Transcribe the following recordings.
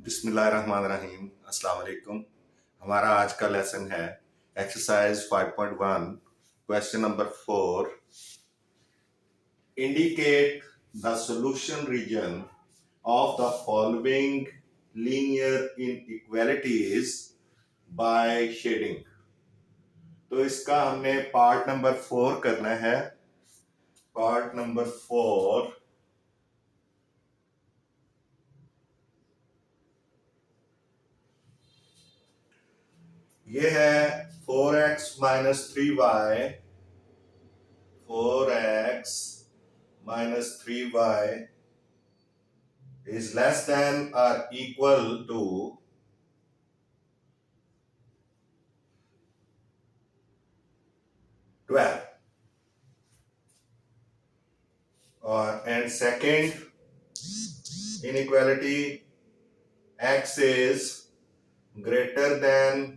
बिस्मिल्लाहिर्रहमानिर्रहीम। अस्सलाम वालेकुम। हमारा आज का लेसन है exercise 5.1 question number 4। Indicate the solution region of the following linear inequalities by shading. तो इसका हमने पार्ट नंबर 4 करना है। पार्ट नंबर 4 ये है 4x minus 3y, 4x minus 3y is less than or equal to 12. And second inequality, x is greater than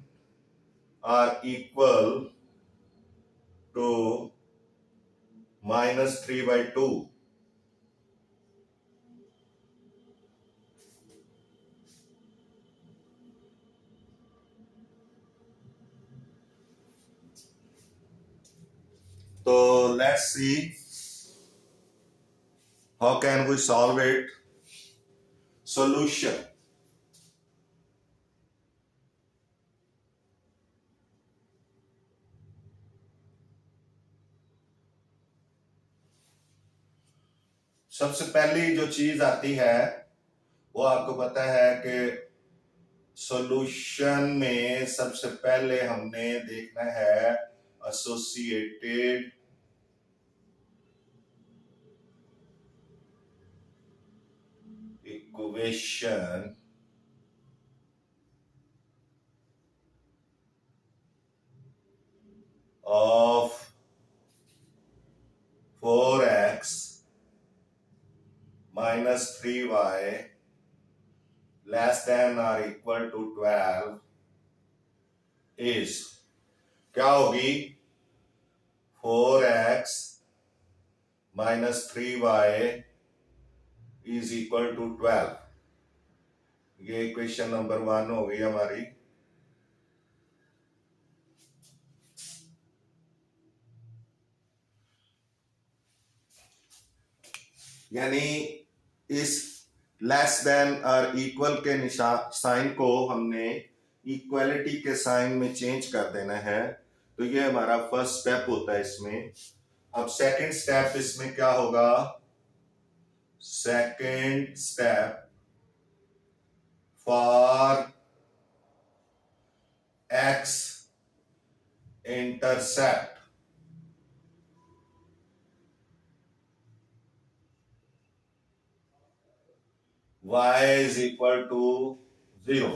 or equal to minus 3 by 2. So let's see how can we solve it. Solution. सबसे पहली जो चीज आती है वो आपको पता है कि सॉल्यूशन में सबसे पहले हमने देखना है associated equation of 4x minus 3y less than or equal to 12 is क्या होगी 4x minus 3y is equal to 12। ये इक्वेशन नंबर 1 हो गई हमारी। यानी इस लेस देन और इक्वल के निशान साइन को हमने इक्वलिटी के साइन में चेंज कर देना है। तो ये हमारा फर्स्ट स्टेप होता है इसमें। अब सेकंड स्टेप इसमें क्या होगा? Second step for x intercept y is equal to 0।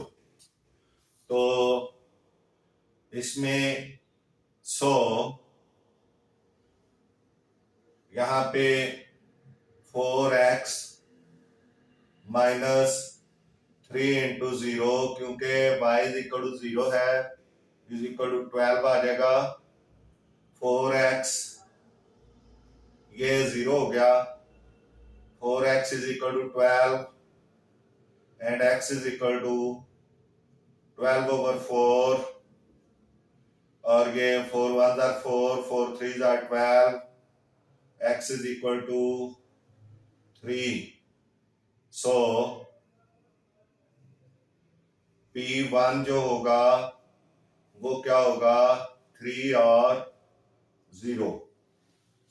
तो इसमें यहां पे 4x माइनस 3 इंटू 0, क्योंकि y इज इक्वल टू 0 है, इज इक्वल टू 12 आ जाएगा। 4x ये 0 हो गया। 4x is equal to 12 and x is equal to 12 over 4, और ये 4 1s are 4, 4 3s are 12, x is equal to 3। so p1 जो होगा वो क्या होगा? 3 और 0।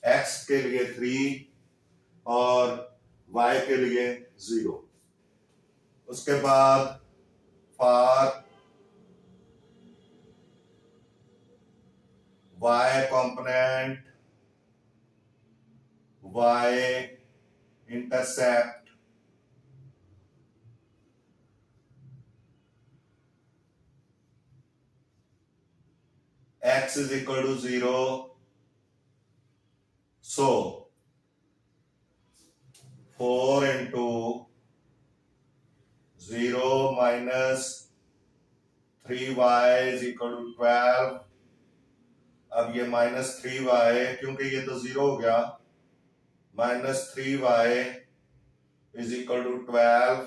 x के लिए 3 और y के लिए 0। उसके बाद for y component y intercept x is equal to 0। so 4 into 0 minus 3y is equal to 12। अब ये माइनस 3y, क्योंकि ये तो 0 हो गया, minus 3y is equal to 12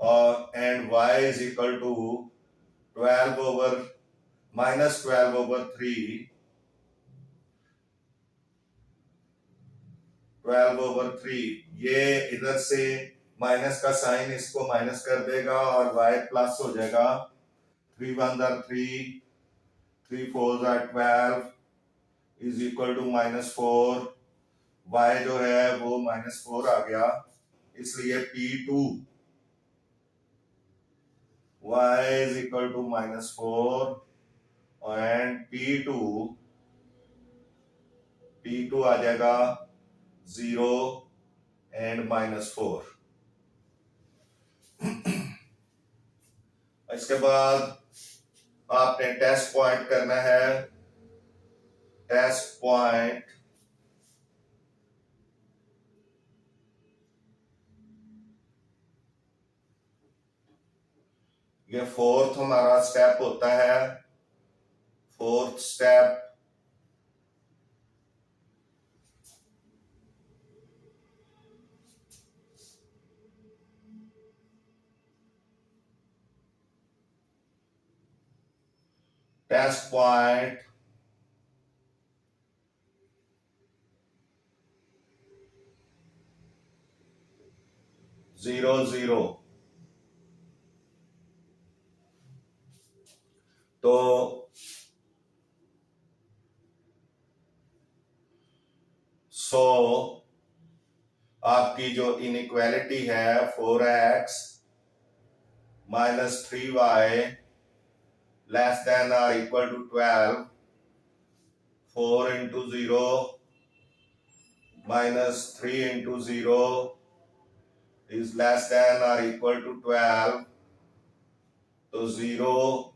और and and y is equal to 12 over minus 12 over 3, 12 over 3, ये इधर से माइनस का साइन इसको माइनस कर देगा और y प्लस हो जाएगा। 3 1 are 3, 3 4 are 12 is equal to -4। y जो है वो -4 आ गया, इसलिए P2 y is equal to -4 and P2 आ जाएगा 0 and -4। इसके बाद आपने टेस्ट पॉइंट करना है। टेस्ट पॉइंट ये फोर्थ हमारा स्टेप होता है। Fourth step test point zero zero, तो आपकी जो इनइक्वालिटी है 4x - 3y less than or equal to 12, 4 into 0 minus 3 into 0 is less than or equal to 12, so 0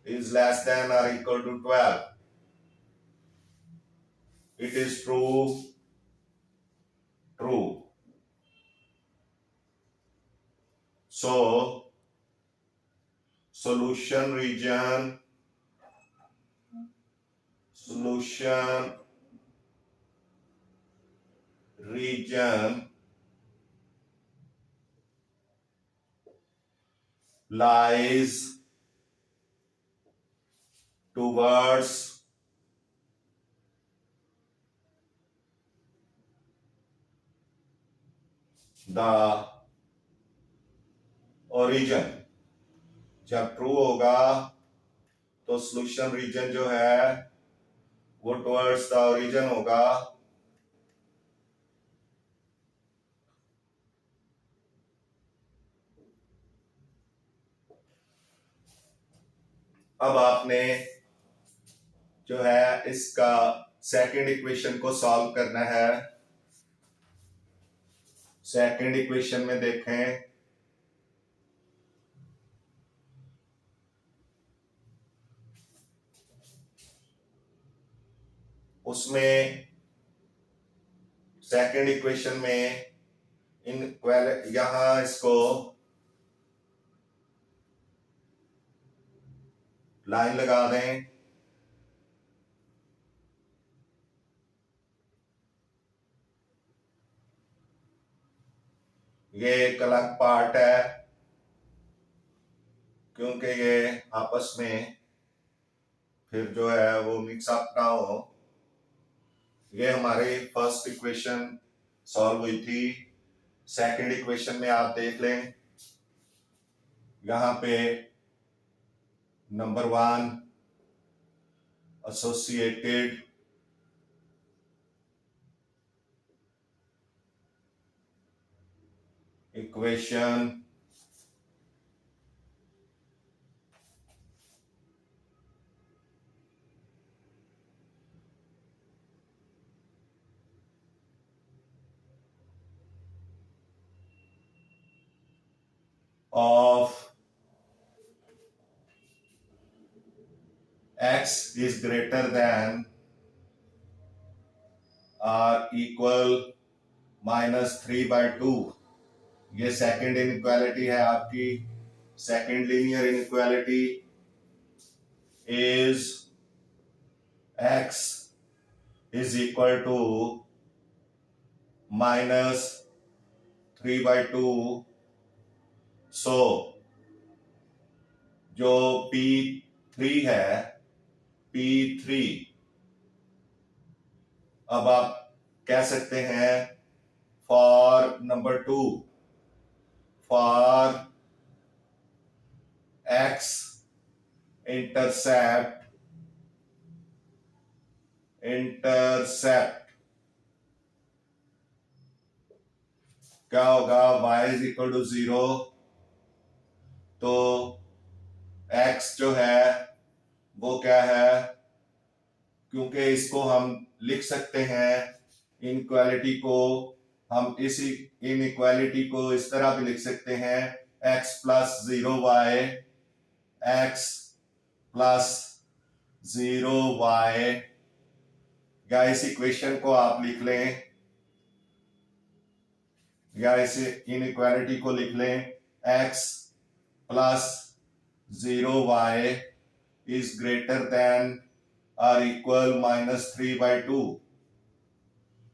is less than or equal to 12. It is true. So solution region lies towards the origin। जब true होगा तो solution region जो है वो towards the origin होगा। अब आपने जो है इसका सेकंड इक्वेशन को सॉल्व करना है। सेकंड इक्वेशन में देखें, उसमें सेकंड इक्वेशन में यहां इसको लाइन लगा दें। ये एक अलग पार्ट है क्योंकि ये आपस में फिर जो है वो मिक्सअप ना हो। ये हमारी फर्स्ट इक्वेशन सॉल्व हुई थी। सेकंड इक्वेशन में आप देख लें, यहां पे number 1 associated equation of x is greater than or equal -3/2। ये सेकंड इनइक्वालिटी है आपकी। Second linear inequality is x is equal to -3/2। So जो P3 है, P3 अब आप कह सकते हैं for number 2 for x intercept क्या होगा, y इज इक्वल टू 0, तो x जो है वो क्या है, क्योंकि इसको हम लिख सकते हैं इनइक्वालिटी को, हम इस इनइक्वालिटी को इस तरह भी लिख सकते हैं x plus 0y, x plus 0y, या इस इक्वेशन को आप लिख लें, या इस इनइक्वालिटी को लिख लें x plus 0y is greater than और इक्वल -3/2,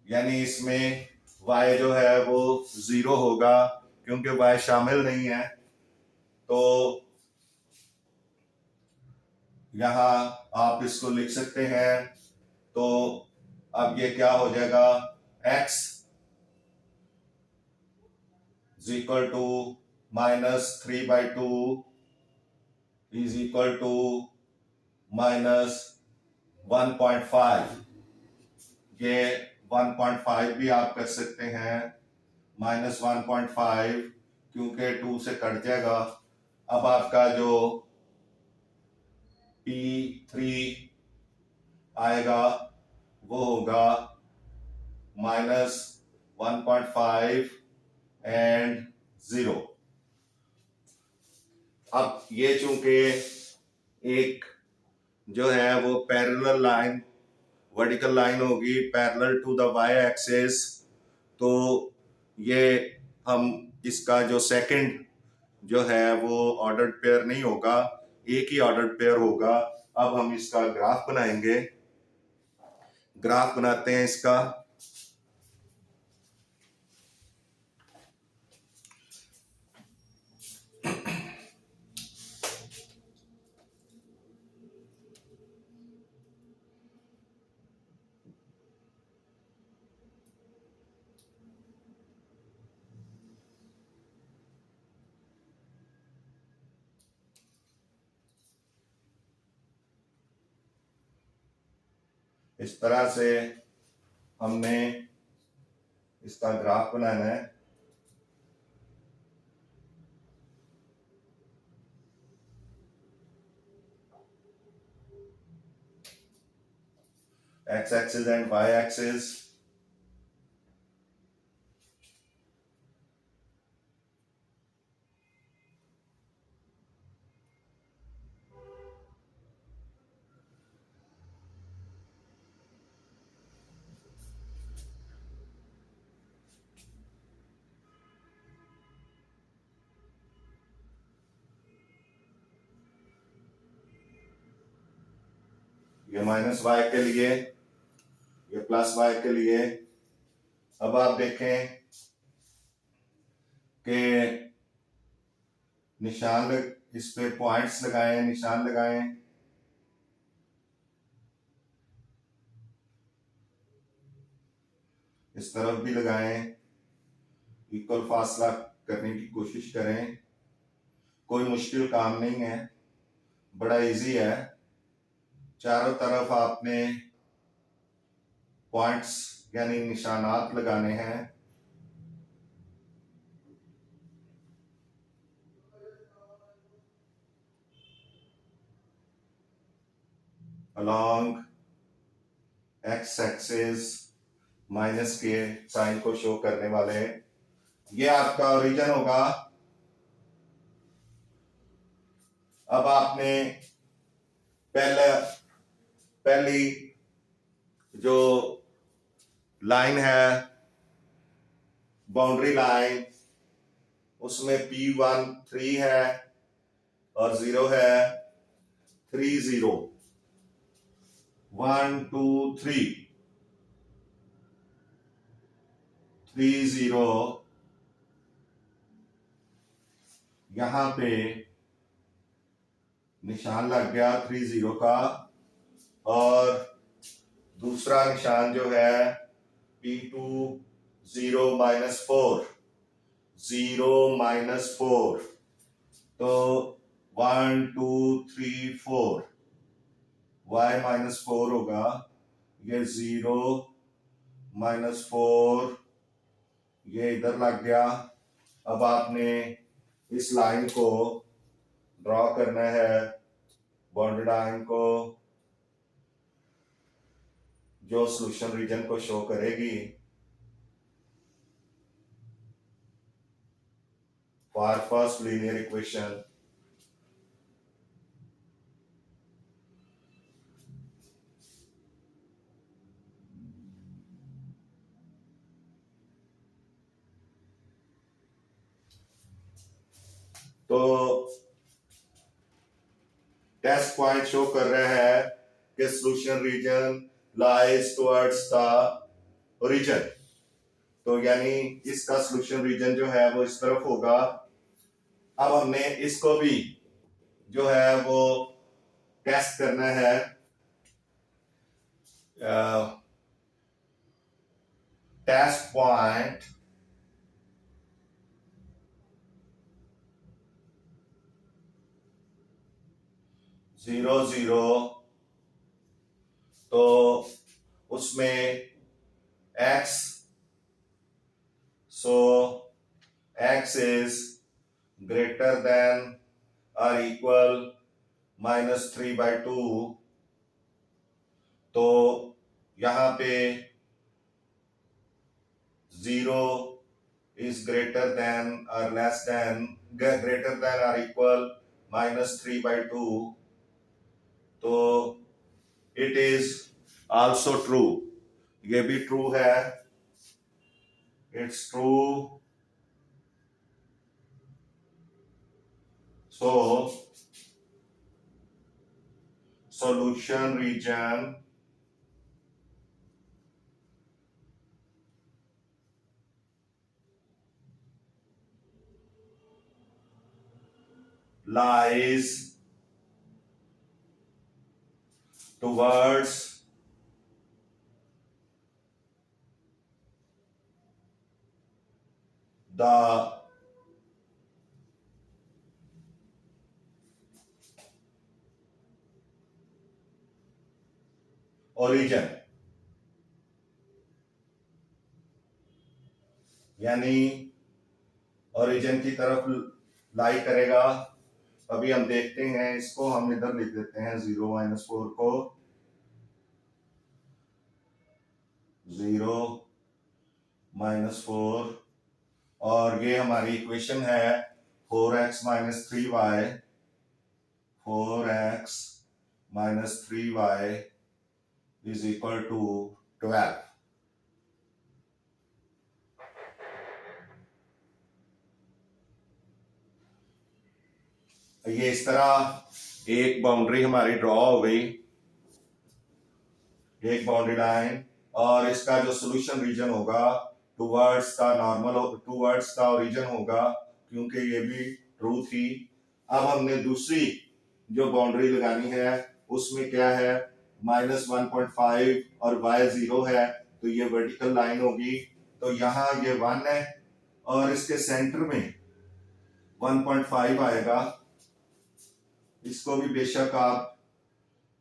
यानी इसमें y जो है वो 0 होगा क्योंकि y शामिल नहीं है। तो यहां आप इसको लिख सकते हैं, तो अब ये क्या हो जाएगा, x is equal to -3/2 is equal to -1.5, ये 1.5 भी आप कर सकते हैं, -1.5 क्योंकि 2 से कट जाएगा। अब आपका जो P3 आएगा वो होगा -1.5 एंड 0। अब ये चूंकि एक जो है वो पैरेलल लाइन, वर्टिकल लाइन होगी parallel to the y axis, तो ये हम इसका जो सेकंड जो है वो ऑर्डर्ड पेयर नहीं होगा, एक ही ऑर्डर्ड पेयर होगा। अब हम इसका ग्राफ बनाएंगे, ग्राफ बनाते हैं इसका। इस तरह से हमने इसका ग्राफ बनाना है। x axis and y axis, ये -y के लिए, ये +y के लिए। अब आप देखें कि निशान इस पे पॉइंट्स लगाएं, निशान लगाएं, इस तरफ भी लगाएं, इक्वल फासला करने की कोशिश करें। कोई मुश्किल काम नहीं है, बड़ा इजी है। चारों तरफ आपने पॉइंट्स यानी निशानात लगाने हैं। along x एक्सिस माइनस के साइन को शो करने वाले, ये आपका ओरिजिन होगा। अब आपने पहली जो लाइन है बाउंड्री लाइन, उसमें P1 3 है और 0 है, 3 0 1 2 3 3 0, यहां पे निशान लग गया 30 का। और दूसरा निशान जो है P2 0 -4, 0 -4, तो 1 2 3 4 y -4 होगा, ये 0 -4 ये इधर लग गया। अब आपने इस लाइन को ड्रॉ करना है, बॉन्डेड लाइन को, जो सॉल्यूशन रीजन को शो करेगी फॉर फर्स्ट लीनियर इक्वेशन। तो टेस्ट पॉइंट शो कर रहा है कि solution region lies towards the origin, तो यानी इसका सॉल्यूशन रीजन जो है वो इस तरफ होगा। अब हमने इसको भी जो है वो टेस्ट करना है। टेस्ट पॉइंट जीरो जीरो, तो उसमें x, so x is greater than or equal -3/2, तो यहां पे 0 is greater than or less than, greater than or equal -3/2, तो it is also true, ये भी ट्रू है, it's true। So solution region lies towards the origin, यानी origin की तरफ लाई करेगा। अभी हम देखते हैं, इसको हम इधर लिख देते हैं 0 -4 को 0 -4, और ये हमारी इक्वेशन है 4x - 3y, 4x - 3y is equal to 12। ये इस तरह एक बाउंड्री हमारी ड्रॉ हो गई, एक बाउंड्री लाइन, और इसका जो सॉल्यूशन रीजन होगा towards the normal, towards the origin होगा, क्योंकि ये भी ट्रू थी। अब हमने दूसरी जो बाउंड्री लगानी है उसमें क्या है, -1.5 और y 0 है, तो ये वर्टिकल लाइन होगी, तो यहाँ ये 1 है और इसके सेंटर में 1.5 आएगा। इसको भी बेशक आप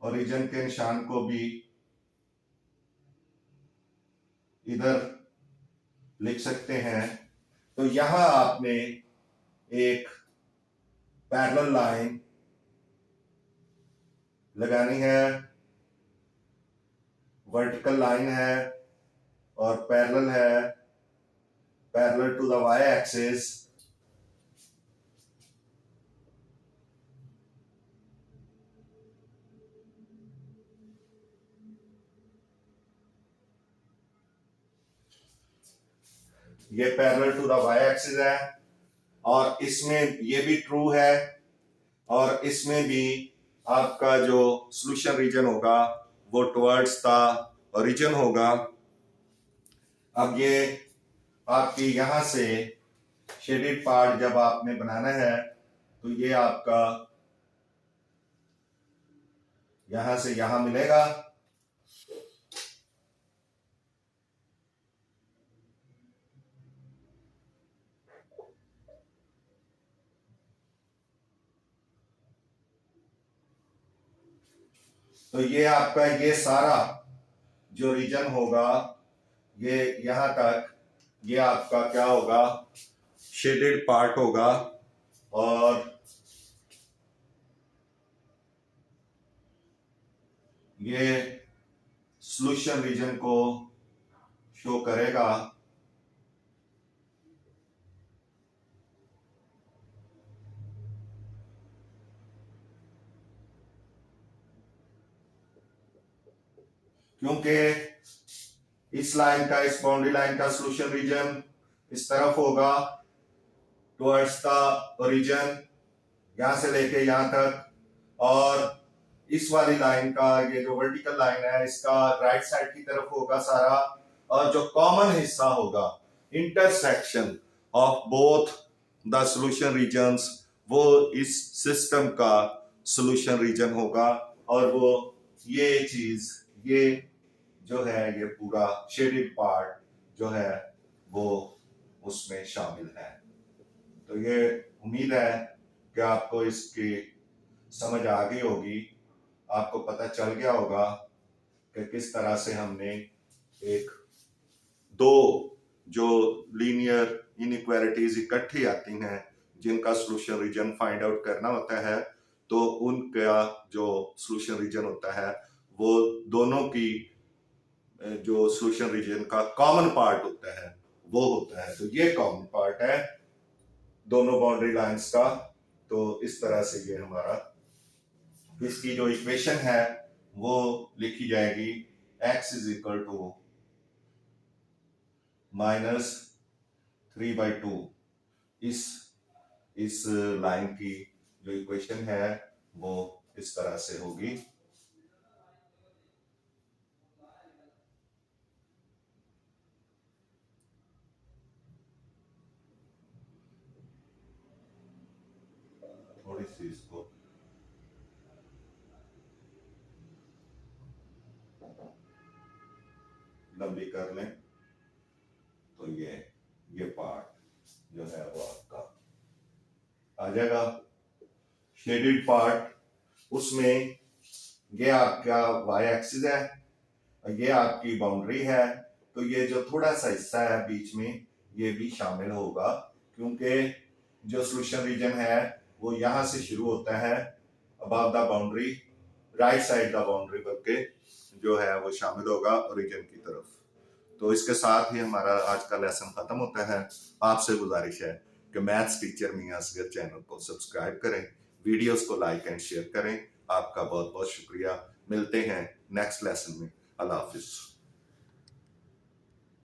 ओरिजिन के निशान को भी इधर लिख सकते हैं। तो यहां आपने एक पैरेलल लाइन लगानी है, वर्टिकल लाइन है और पैरेलल है, parallel to the y axis. ये parallel to the y axis है, और इसमें ये भी ट्रू है, और इसमें भी आपका जो सॉल्यूशन रीजन होगा वो टुवर्ड्स द ओरिजिन होगा। अब ये आपकी यहां से शेडेड पार्ट जब आपने बनाना है, तो ये आपका यहां से यहां मिलेगा, तो ये आपका ये सारा जो रीजन होगा ये यहां तक, ये आपका क्या होगा, शेडेड पार्ट होगा, और ये सॉल्यूशन रीजन को शो करेगा। क्योंकि इस लाइन का, इस बाउंड्री लाइन का सॉल्यूशन रीजन इस तरफ होगा टुवर्ड्स द ओरिजिन, यहां से लेके यहां तक, और इस वाली लाइन का, ये जो वर्टिकल लाइन है इसका राइट साइड की तरफ होगा सारा, और जो कॉमन हिस्सा होगा intersection of both the solution regions, वो इस सिस्टम का सॉल्यूशन रीजन होगा, और वो ये चीज, ये जो है ये पूरा शेडेड पार्ट जो है वो उसमें शामिल है। तो ये उम्मीद है कि आपको इसकी समझ आ गई होगी, आपको पता चल गया होगा कि किस तरह से हमने एक दो जो लीनियर इनइक्वालिटीज इकट्ठी आती हैं जिनका सॉल्यूशन रीजन फाइंड आउट करना होता है, तो उनका जो सॉल्यूशन रीजन होता है वो दोनों की जो सॉल्यूशन रीजन का कॉमन पार्ट होता है वो होता है। तो ये कॉमन पार्ट है दोनों बाउंड्री लाइंस का। तो इस तरह से ये हमारा, इसकी जो इक्वेशन है वो लिखी जाएगी x इज इक्वल टू -3/2। इस लाइन की जो इक्वेशन है वो इस तरह से होगी। थोड़ी सी इसको लंबी कर लें तो ये पार्ट जो है वो आपका आ जाएगा शेडेड पार्ट। उसमें ये आपका y एक्सिस है और ये आपकी बाउंड्री है, तो ये जो थोड़ा सा हिस्सा है बीच में ये भी शामिल होगा, क्योंकि जो सॉल्यूशन रीजन है वो यहां से शुरू होता है above the boundary, right side the boundary बल्कि जो है वो शामिल होगा ओरिजिन की तरफ। तो इसके साथ ही हमारा आज का लेसन खत्म होता है। आपसे गुजारिश है कि मैथ्स टीचर मियां असगर चैनल को सब्सक्राइब करें, वीडियोस को लाइक एंड शेयर करें। आपका बहुत बहुत शुक्रिया। मिलते हैं नेक्स्ट लेसन में। अल्लाह हाफिज।